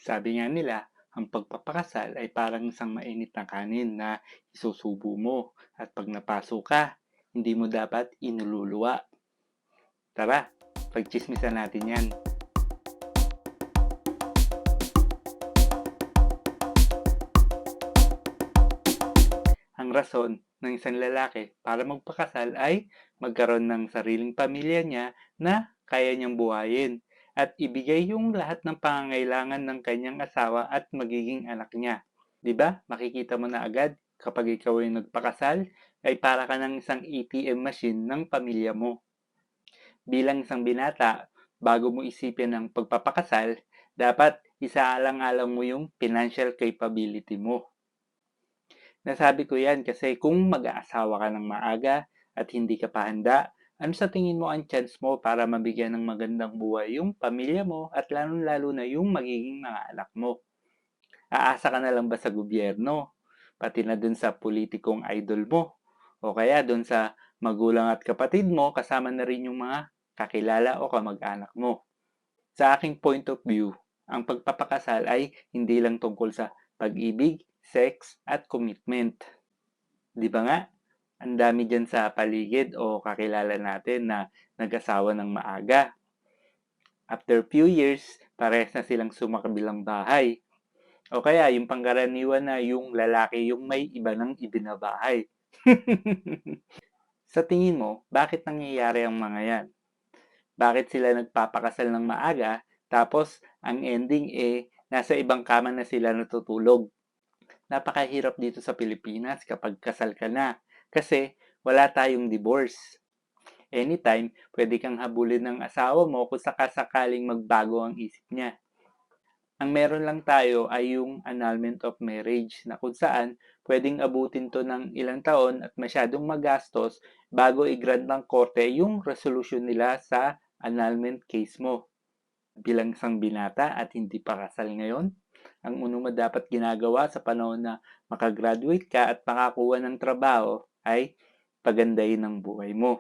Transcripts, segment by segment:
Sabi nga nila, ang pagpapakasal ay parang isang mainit na kanin na isusubo mo at pag napaso ka, hindi mo dapat inululuwa. Tara, pagchismisan natin yan. Ang rason ng isang lalaki para magpakasal ay magkaroon ng sariling pamilya niya na kaya niyang buhayin at ibigay yung lahat ng pangangailangan ng kanyang asawa at magiging anak niya. 'Di ba? Makikita mo na agad kapag ikaw ay nagpakasal ay para ka ng isang ATM machine ng pamilya mo. Bilang isang binata, bago mo isipin ang pagpapakasal, dapat isaalang-alang mo yung financial capability mo. Nasabi ko yan kasi kung mag-aasawa ka ng maaga at hindi ka pa handa, ano sa tingin mo ang chance mo para mabigyan ng magandang buhay yung pamilya mo at lalong-lalo na yung magiging mga anak mo? Aasa ka na lang ba sa gobyerno? Pati na dun sa politikong idol mo? O kaya dun sa magulang at kapatid mo kasama na rin yung mga kakilala o kamag-anak mo? Sa aking point of view, ang pagpapakasal ay hindi lang tungkol sa pag-ibig, sex, at commitment. Di ba nga? Ang dami dyan sa paligid o kakilala natin na nag-asawa ng maaga. After few years, parehas na silang sumakabilang bahay. O kaya yung pangkaraniwan na yung lalaki yung may iba ng ibinabahay. Sa tingin mo, bakit nangyayari ang mga yan? Bakit sila nagpapakasal ng maaga tapos ang ending nasa ibang kama na sila natutulog? Napakahirap dito sa Pilipinas kapag kasal ka na kasi wala tayong divorce. Anytime, pwede kang habulin ng asawa mo kung sakasakaling magbago ang isip niya. Ang meron lang tayo ay yung annulment of marriage na kung saan pwedeng abutin to ng ilang taon at masyadong magastos bago i-grant ng korte yung resolution nila sa annulment case mo. Bilang isang binata at hindi pa kasal ngayon, ang uno mo dapat ginagawa sa panahon na makagraduate ka at makakuha ng trabaho ay pagandahin ang buhay mo.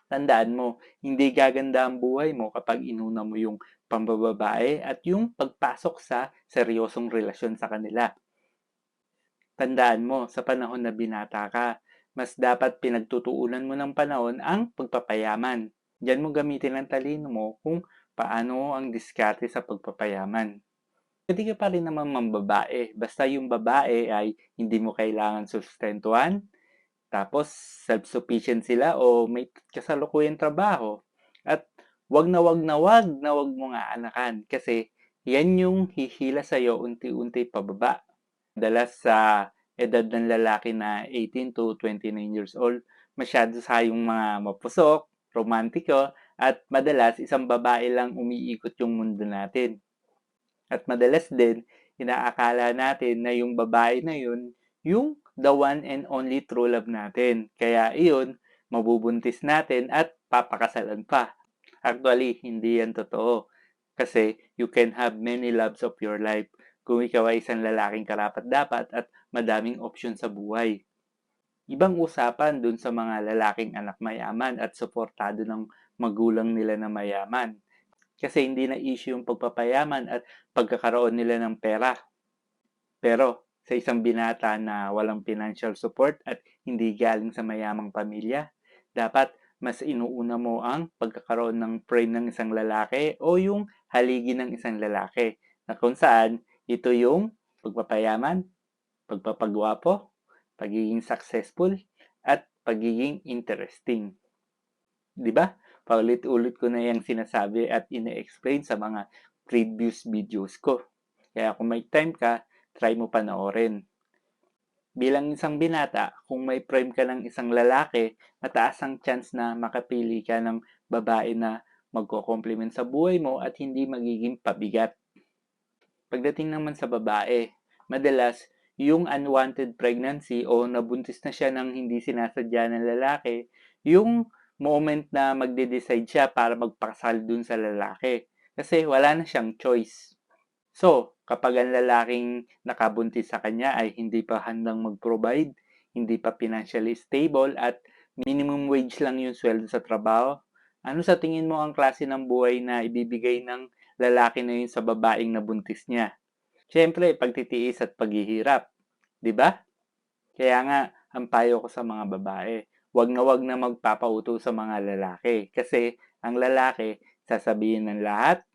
Tandaan mo, hindi gaganda ang buhay mo kapag inuna mo yung pambababae at yung pagpasok sa seryosong relasyon sa kanila. Tandaan mo, sa panahon na binata ka, mas dapat pinagtutuunan mo ng panahon ang pagpapayaman. Diyan mo gamitin ang talino mo kung paano ang diskarte sa pagpapayaman. Pwede ka pa rin naman mambabae, basta yung babae ay hindi mo kailangan sustentuhan, tapos self-sufficient sila o may kasalukuyang trabaho. At wag mo nga anakan kasi yan yung hihila sa'yo unti-unti pababa. Madalas sa edad ng lalaki na 18 to 29 years old, masyado sayong mga mapusok, romantiko, at madalas isang babae lang umiikot yung mundo natin. At madalas din, inaakala natin na yung babae na yun, yung the one and only true love natin. Kaya iyon, mabubuntis natin at papakasalan pa. Actually, hindi yan totoo. Kasi you can have many loves of your life kung ikaw ay isang lalaking karapat-dapat at madaming opsyon sa buhay. Ibang usapan dun sa mga lalaking anak mayaman at suportado ng magulang nila na mayaman. Kasi hindi na issue yung pagpapayaman at pagkakaroon nila ng pera. Pero sa isang binata na walang financial support at hindi galing sa mayamang pamilya, dapat mas inuuna mo ang pagkakaroon ng frame ng isang lalaki o yung haligi ng isang lalaki na kung saan ito yung pagpapayaman, pagpapagwapo, pagiging successful, at pagiging interesting. Di ba? Paulit-ulit ko na yung sinasabi at ine-explain sa mga previous videos ko. Kaya kung may time ka, try mo panoorin. Bilang isang binata, kung may prime ka ng isang lalaki, mataas ang chance na makapili ka ng babae na magko-complement sa buhay mo at hindi magiging pabigat. Pagdating naman sa babae, madalas yung unwanted pregnancy o nabuntis na siya ng hindi sinasadya ng lalaki, yung moment na magde-decide siya para magpakasal dun sa lalaki. Kasi wala na siyang choice. So, kapag ang lalaking nakabuntis sa kanya ay hindi pa handang mag-provide, hindi pa financially stable at minimum wage lang yung sweldo sa trabaho, ano sa tingin mo ang klase ng buhay na ibibigay ng lalaki na yun sa babaeng nabuntis niya. Siyempre, pagtitiis at paghihirap, 'di ba? Kaya nga, ang payo ko sa mga babae, wag na magpapauto sa mga lalaki. Kasi ang lalaki, sasabihin ng lahat,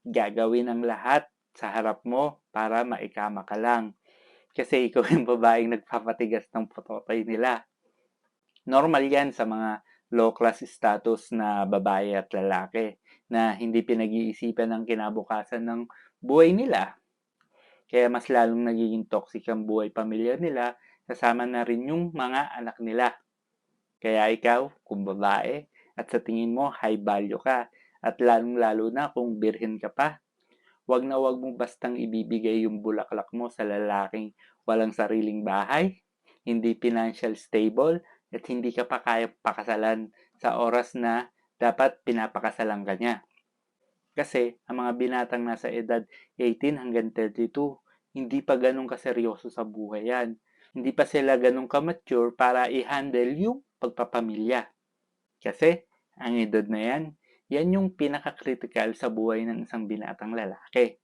gagawin ang lahat sa harap mo para maikama ka lang. Kasi ikaw yung babaeng nagpapatigas ng pototoy nila. Normal yan sa mga low class status na babae at lalaki na hindi pinag-iisipan ng kinabukasan ng buhay nila. Kaya mas lalong nagiging toxic ang buhay pamilya nila, kasama na rin yung mga anak nila. Kaya ikaw, kung babae, at sa tingin mo high value ka, at lalong-lalo na kung birhen ka pa, wag na wag mo bastang ibibigay yung bulaklak mo sa lalaking walang sariling bahay, hindi financial stable, at hindi ka pa kaya pakasalan sa oras na dapat pinapakasalan ka niya. Kasi ang mga binatang nasa edad 18 hanggang 32, hindi pa ganun kaseryoso sa buhay yan. Hindi pa sila ganun ka-mature para i-handle yung pagpapamilya. Kasi ang edad na yan yung pinaka-critical sa buhay ng isang binatang lalaki.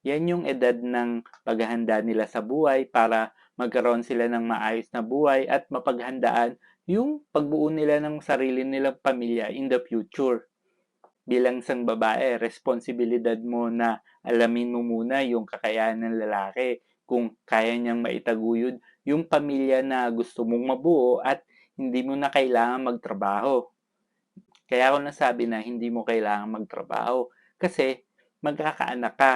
Yan yung edad ng paghahanda nila sa buhay para magkaroon sila ng maayos na buhay at mapaghandaan yung pagbuo nila ng sarili nilang pamilya in the future. Bilang isang babae, responsibilidad mo na alamin mo muna yung kakayahan ng lalaki, kung kaya niyang maitaguyod yung pamilya na gusto mong mabuo at hindi mo na kailangan magtrabaho. Kaya ako nasabi na hindi mo kailangan magtrabaho kasi magkakaanak ka.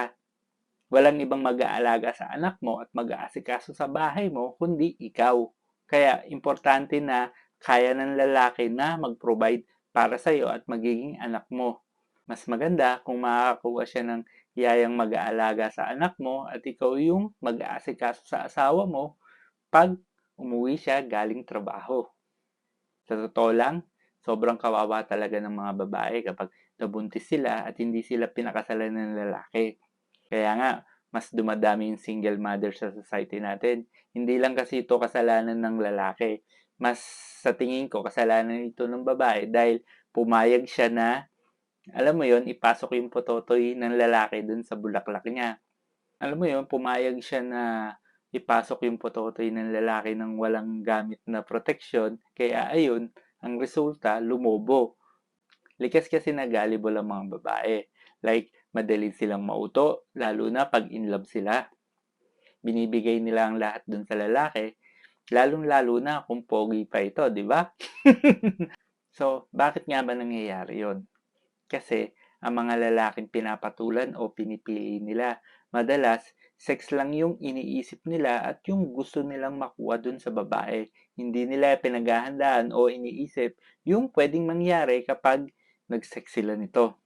Walang ibang mag-aalaga sa anak mo at mag-aasikaso sa bahay mo kundi ikaw. Kaya importante na kaya ng lalaki na mag-provide para sa iyo at magiging anak mo. Mas maganda kung makakakuha siya ng yayang mag-aalaga sa anak mo at ikaw yung mag-aasikaso sa asawa mo pag umuwi siya galing trabaho. Sa totoo lang, sobrang kawawa talaga ng mga babae kapag nabuntis sila at hindi sila pinakasalan ng lalaki. Kaya nga, mas dumadami yung single mother sa society natin. Hindi lang kasi ito kasalanan ng lalaki. Mas sa tingin ko, kasalanan ito ng babae dahil pumayag siya na, alam mo yon, ipasok yung pototoy ng lalaki dun sa bulaklak niya. Alam mo yon, pumayag siya na ipasok yung pototoy ng lalaki ng walang gamit na proteksyon. Kaya ayun, ang resulta, lumobo. Likas kasi na gullible ang mga babae. Like, madali silang mauto, lalo na pag in love sila. Binibigay nila ang lahat dun sa lalaki, lalong-lalo na kung pogi pa ito, di ba? So, bakit nga ba nangyayari yon? Kasi, ang mga lalaking pinapatulan o pinipili nila, madalas, sex lang yung iniisip nila at yung gusto nilang makuha dun sa babae. Hindi nila pinaghahandaan o iniisip yung pwedeng mangyari kapag nag-sex sila nito.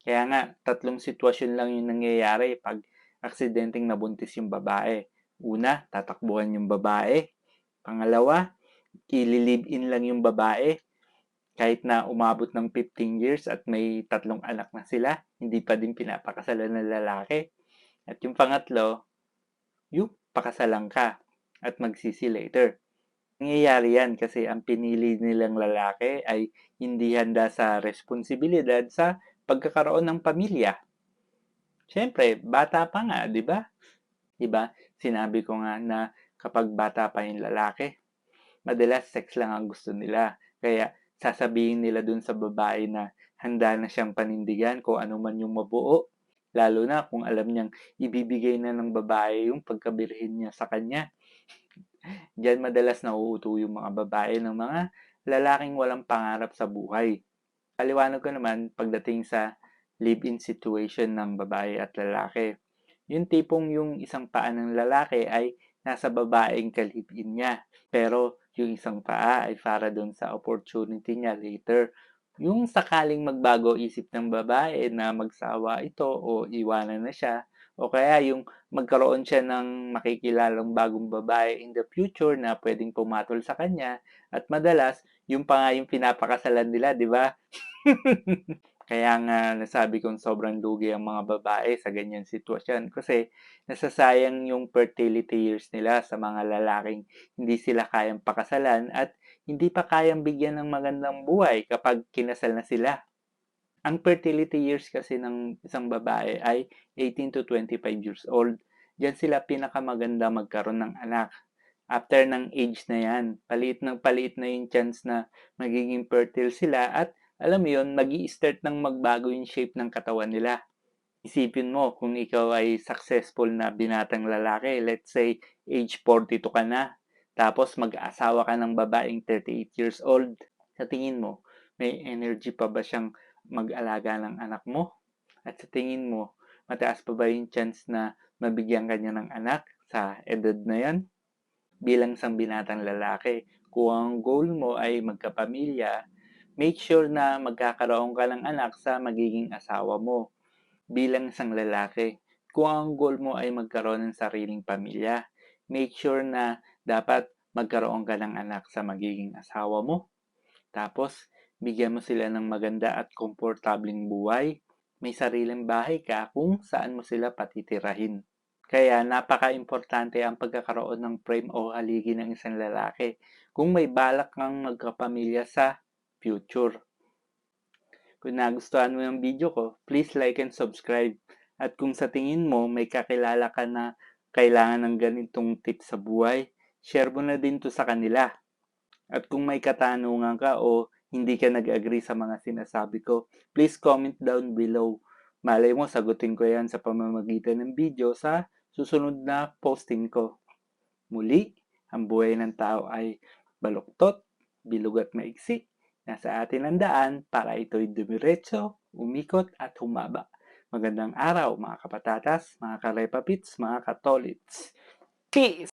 Kaya nga, tatlong sitwasyon lang yung nangyayari pag aksidenteng nabuntis yung babae. Una, tatakbuhan yung babae. Pangalawa, ililive-in lang yung babae. Kahit na umabot ng 15 years at may tatlong anak na sila, hindi pa din pinapakasalan ng lalaki. At yung pangatlo, yung pakasalan ka at magsisi later. Nangyayari yan kasi ang pinili nilang lalaki ay hindi handa sa responsibilidad sa pagkakaroon ng pamilya. Siyempre, bata pa nga, di ba? Di ba? Sinabi ko nga na kapag bata pa yung lalaki, madalas sex lang ang gusto nila. Kaya sasabihin nila dun sa babae na handa na siyang panindigan kung ano man yung mabuo. Lalo na kung alam niyang ibibigay na ng babae yung pagkabirhin niya sa kanya. Diyan madalas nauuto yung mga babae ng mga lalaking walang pangarap sa buhay. Paliwanag ko naman pagdating sa live-in situation ng babae at lalaki. Yung tipong yung isang paa ng lalaki ay nasa babaeng kalipin niya. Pero yung isang paa ay para doon sa opportunity niya later. Yung sakaling magbago isip ng babae na magsawa ito o iwanan na siya, o kaya yung magkaroon siya ng makikilalang bagong babae in the future na pwedeng pumatol sa kanya, at madalas, yung pa nga yung pinapakasalan nila, di ba? Kaya nga nasabi kong sobrang lugi ang mga babae sa ganyan sitwasyon kasi nasasayang yung fertility years nila sa mga lalaking hindi sila kayang pakasalan at hindi pa kayang bigyan ng magandang buhay kapag kinasal na sila. Ang fertility years kasi ng isang babae ay 18 to 25 years old. Diyan sila pinakamaganda magkaroon ng anak. After ng age na yan, paliit na yung chance na magiging fertile sila at alam mo yun, magi-start ng magbago yung shape ng katawan nila. Isipin mo kung ikaw ay successful na binatang lalaki, let's say age 42 ka na, tapos mag-asawa ka ng babaeng 38 years old. Sa tingin mo, may energy pa ba siyang mag-alaga ng anak mo? At sa tingin mo, mataas pa ba yung chance na mabigyan ka niya ng anak sa edad na yan? Bilang isang binatang lalaki, kung ang goal mo ay magkapamilya, make sure na magkakaroon ka ng anak sa magiging asawa mo. Bilang isang lalaki, kung ang goal mo ay magkaroon ng sariling pamilya, make sure na dapat magkaroon ka ng anak sa magiging asawa mo. Tapos, bigyan mo sila ng maganda at komportableng buhay. May sariling bahay ka kung saan mo sila patitirahin. Kaya napaka-importante ang pagkakaroon ng frame o haligi ng isang lalaki kung may balak kang magkapamilya sa future. Kung nagustuhan mo yung video ko, please like and subscribe. At kung sa tingin mo may kakilala ka na kailangan ng ganitong tips sa buhay, share mo na din to sa kanila. At kung may katanungan ka o hindi ka nag-agree sa mga sinasabi ko, please comment down below. Malay mo, sagutin ko yan sa pamamagitan ng video sa susunod na posting ko. Muli, ang buhay ng tao ay baluktot, bilog at maiksi. Nasa atin ang daan para ito'y dumiretso, umikot at humaba. Magandang araw mga kapatatas, mga karepapits, mga katolits. Peace!